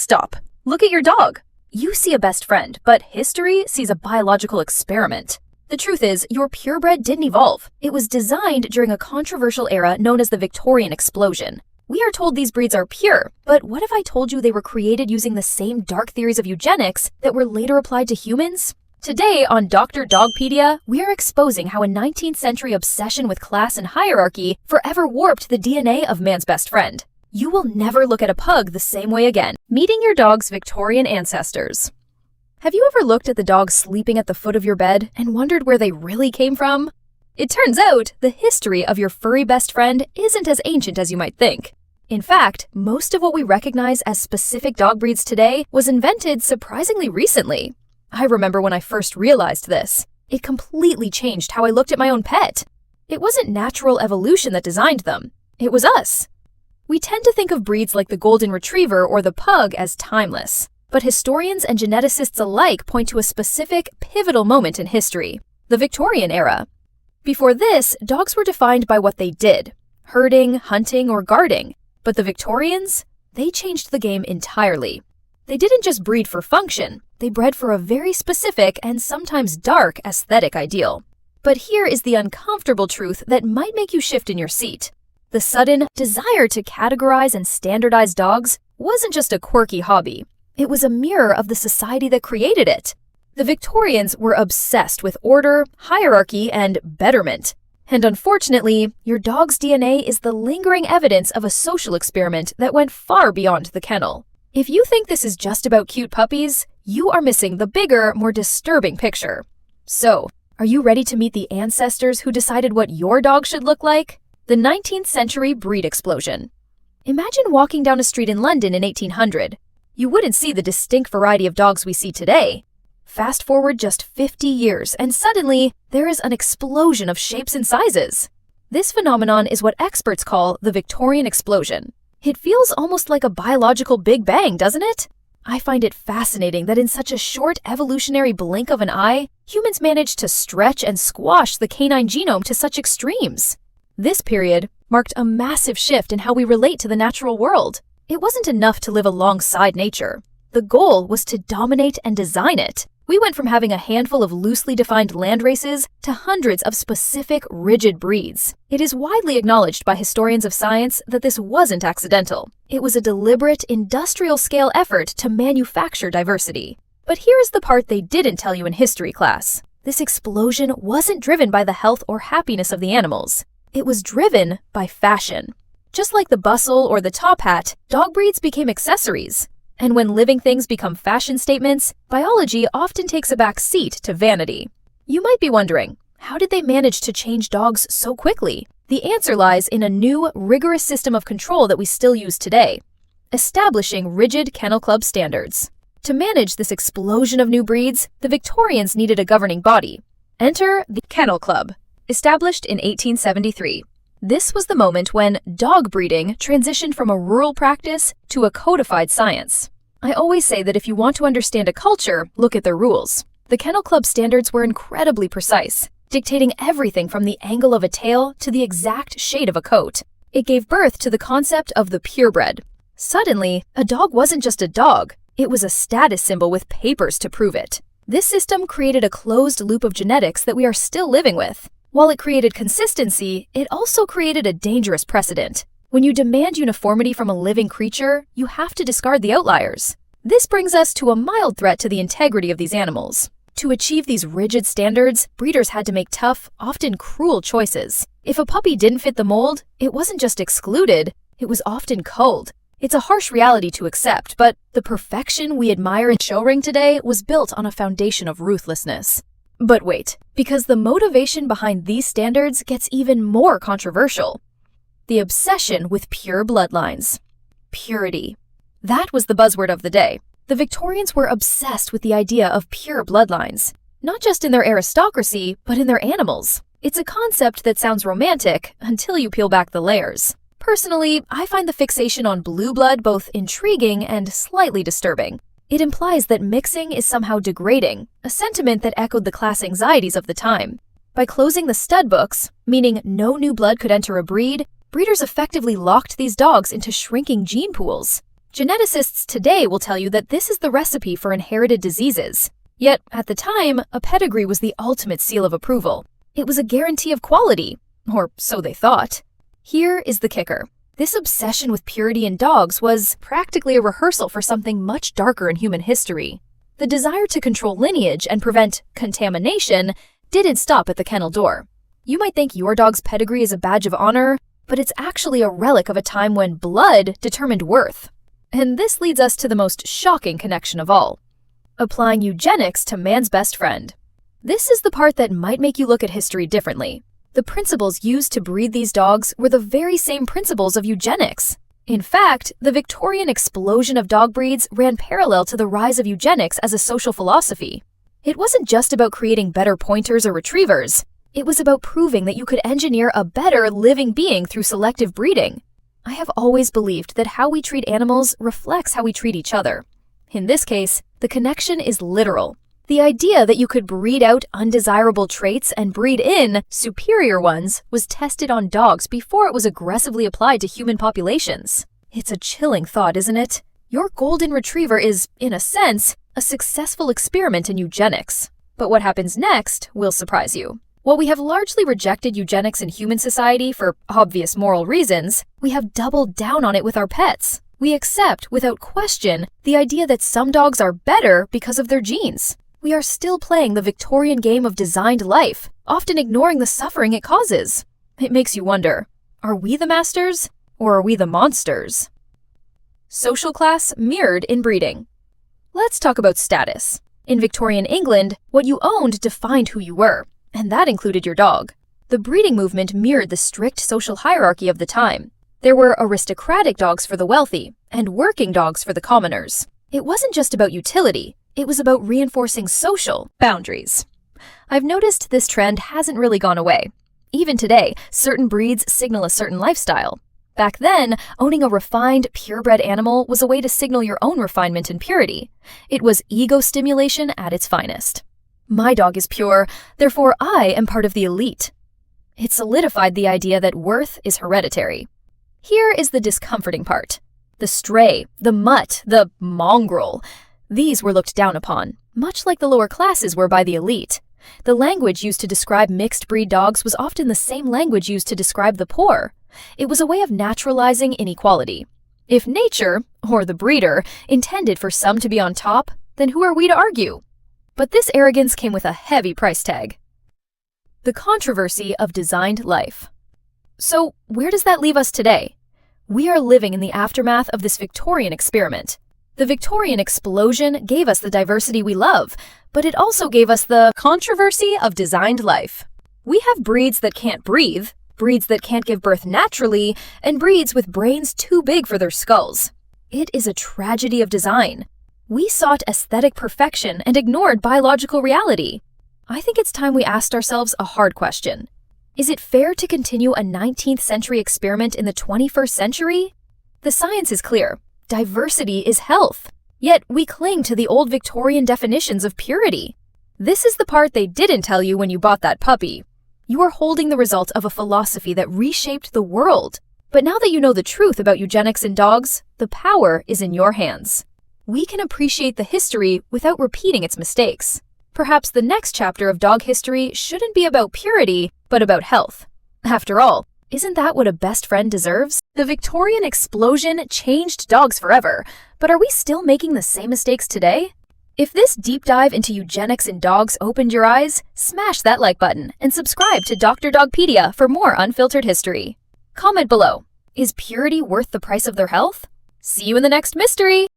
Stop. Look at your dog. You see a best friend, but history sees a biological experiment. The truth is, your purebred didn't evolve. It was designed during a controversial era known as the Victorian Explosion. We are told these breeds are pure, but what if I told you they were created using the same dark theories of eugenics that were later applied to humans? Today on Dr.DogPedia, we are exposing how a 19th century obsession with class and hierarchy forever warped the DNA of man's best friend. You will never look at a pug the same way again. Meeting your dog's Victorian ancestors. Have you ever looked at the dog sleeping at the foot of your bed and wondered where they really came from? It turns out the history of your furry best friend isn't as ancient as you might think. In fact, most of what we recognize as specific dog breeds today was invented surprisingly recently. I remember when I first realized this. It completely changed how I looked at my own pet. It wasn't natural evolution that designed them. It was us. We tend to think of breeds like the golden retriever or the pug as timeless, but historians and geneticists alike point to a specific, pivotal moment in history, the Victorian era. Before this, dogs were defined by what they did, herding, hunting, or guarding, but the Victorians, they changed the game entirely. They didn't just breed for function, they bred for a very specific and sometimes dark aesthetic ideal. But here is the uncomfortable truth that might make you shift in your seat. The sudden desire to categorize and standardize dogs wasn't just a quirky hobby. It was a mirror of the society that created it. The Victorians were obsessed with order, hierarchy, and betterment. And unfortunately, your dog's DNA is the lingering evidence of a social experiment that went far beyond the kennel. If you think this is just about cute puppies, you are missing the bigger, more disturbing picture. So, are you ready to meet the ancestors who decided what your dog should look like? The 19th century breed explosion. Imagine walking down a street in London in 1800. You wouldn't see the distinct variety of dogs we see today. Fast forward just 50 years, and suddenly, there is an explosion of shapes and sizes. This phenomenon is what experts call the Victorian Explosion. It feels almost like a biological Big Bang, doesn't it? I find it fascinating that in such a short evolutionary blink of an eye, humans managed to stretch and squash the canine genome to such extremes. This period marked a massive shift in how we relate to the natural world. It wasn't enough to live alongside nature. The goal was to dominate and design it. We went from having a handful of loosely defined land races to hundreds of specific, rigid breeds. It is widely acknowledged by historians of science that this wasn't accidental. It was a deliberate, industrial-scale effort to manufacture diversity. But here's the part they didn't tell you in history class. This explosion wasn't driven by the health or happiness of the animals. It was driven by fashion. Just like the bustle or the top hat, dog breeds became accessories. And when living things become fashion statements, biology often takes a back seat to vanity. You might be wondering, how did they manage to change dogs so quickly? The answer lies in a new, rigorous system of control that we still use today, establishing rigid Kennel Club standards. To manage this explosion of new breeds, the Victorians needed a governing body. Enter the Kennel Club, established in 1873. This was the moment when dog breeding transitioned from a rural practice to a codified science. I always say that if you want to understand a culture, look at their rules. The Kennel Club standards were incredibly precise, dictating everything from the angle of a tail to the exact shade of a coat. It gave birth to the concept of the purebred. Suddenly, a dog wasn't just a dog, it was a status symbol with papers to prove it. This system created a closed loop of genetics that we are still living with. While it created consistency, it also created a dangerous precedent. When you demand uniformity from a living creature, you have to discard the outliers. This brings us to a mild threat to the integrity of these animals. To achieve these rigid standards, breeders had to make tough, often cruel choices. If a puppy didn't fit the mold, it wasn't just excluded, it was often culled. It's a harsh reality to accept, but the perfection we admire in showring today was built on a foundation of ruthlessness. But wait, because the motivation behind these standards gets even more controversial. The obsession with pure bloodlines. Purity. That was the buzzword of the day. The Victorians were obsessed with the idea of pure bloodlines, not just in their aristocracy, but in their animals. It's a concept that sounds romantic until you peel back the layers. Personally, I find the fixation on blue blood both intriguing and slightly disturbing. It implies that mixing is somehow degrading, a sentiment that echoed the class anxieties of the time. By closing the stud books, meaning no new blood could enter a breed, breeders effectively locked these dogs into shrinking gene pools. Geneticists today will tell you that this is the recipe for inherited diseases. Yet, at the time, a pedigree was the ultimate seal of approval. It was a guarantee of quality, or so they thought. Here is the kicker. This obsession with purity in dogs was practically a rehearsal for something much darker in human history. The desire to control lineage and prevent contamination didn't stop at the kennel door. You might think your dog's pedigree is a badge of honor, but it's actually a relic of a time when blood determined worth. And this leads us to the most shocking connection of all: applying eugenics to man's best friend. This is the part that might make you look at history differently. The principles used to breed these dogs were the very same principles of eugenics. In fact, the Victorian explosion of dog breeds ran parallel to the rise of eugenics as a social philosophy. It wasn't just about creating better pointers or retrievers. It was about proving that you could engineer a better living being through selective breeding. I have always believed that how we treat animals reflects how we treat each other. In this case, the connection is literal. The idea that you could breed out undesirable traits and breed in superior ones was tested on dogs before it was aggressively applied to human populations. It's a chilling thought, isn't it? Your golden retriever is, in a sense, a successful experiment in eugenics. But what happens next will surprise you. While we have largely rejected eugenics in human society for obvious moral reasons, we have doubled down on it with our pets. We accept, without question, the idea that some dogs are better because of their genes. We are still playing the Victorian game of designed life, often ignoring the suffering it causes. It makes you wonder, are we the masters, or are we the monsters? Social class mirrored in breeding. Let's talk about status. In Victorian England, what you owned defined who you were, and that included your dog. The breeding movement mirrored the strict social hierarchy of the time. There were aristocratic dogs for the wealthy, and working dogs for the commoners. It wasn't just about utility, it was about reinforcing social boundaries. I've noticed this trend hasn't really gone away. Even today, certain breeds signal a certain lifestyle. Back then, owning a refined, purebred animal was a way to signal your own refinement and purity. It was ego stimulation at its finest. My dog is pure, therefore I am part of the elite. It solidified the idea that worth is hereditary. Here is the discomforting part. The stray, the mutt, the mongrel. These were looked down upon, much like the lower classes were by the elite. The language used to describe mixed-breed dogs was often the same language used to describe the poor. It was a way of naturalizing inequality. If nature, or the breeder, intended for some to be on top, then who are we to argue? But this arrogance came with a heavy price tag. The controversy of designed life. So, where does that leave us today? We are living in the aftermath of this Victorian experiment. The Victorian Explosion gave us the diversity we love, but it also gave us the controversy of designed life. We have breeds that can't breathe, breeds that can't give birth naturally, and breeds with brains too big for their skulls. It is a tragedy of design. We sought aesthetic perfection and ignored biological reality. I think it's time we asked ourselves a hard question. Is it fair to continue a 19th century experiment in the 21st century? The science is clear. Diversity is health. Yet we cling to the old Victorian definitions of purity. This is the part they didn't tell you when you bought that puppy. You are holding the result of a philosophy that reshaped the world. But now that you know the truth about eugenics in dogs, the power is in your hands. We can appreciate the history without repeating its mistakes. Perhaps the next chapter of dog history shouldn't be about purity, but about health. After all, isn't that what a best friend deserves? The Victorian Explosion changed dogs forever, but are we still making the same mistakes today? If this deep dive into eugenics in dogs opened your eyes, smash that like button and subscribe to Dr.DogPedia for more unfiltered history. Comment below, is purity worth the price of their health? See you in the next mystery!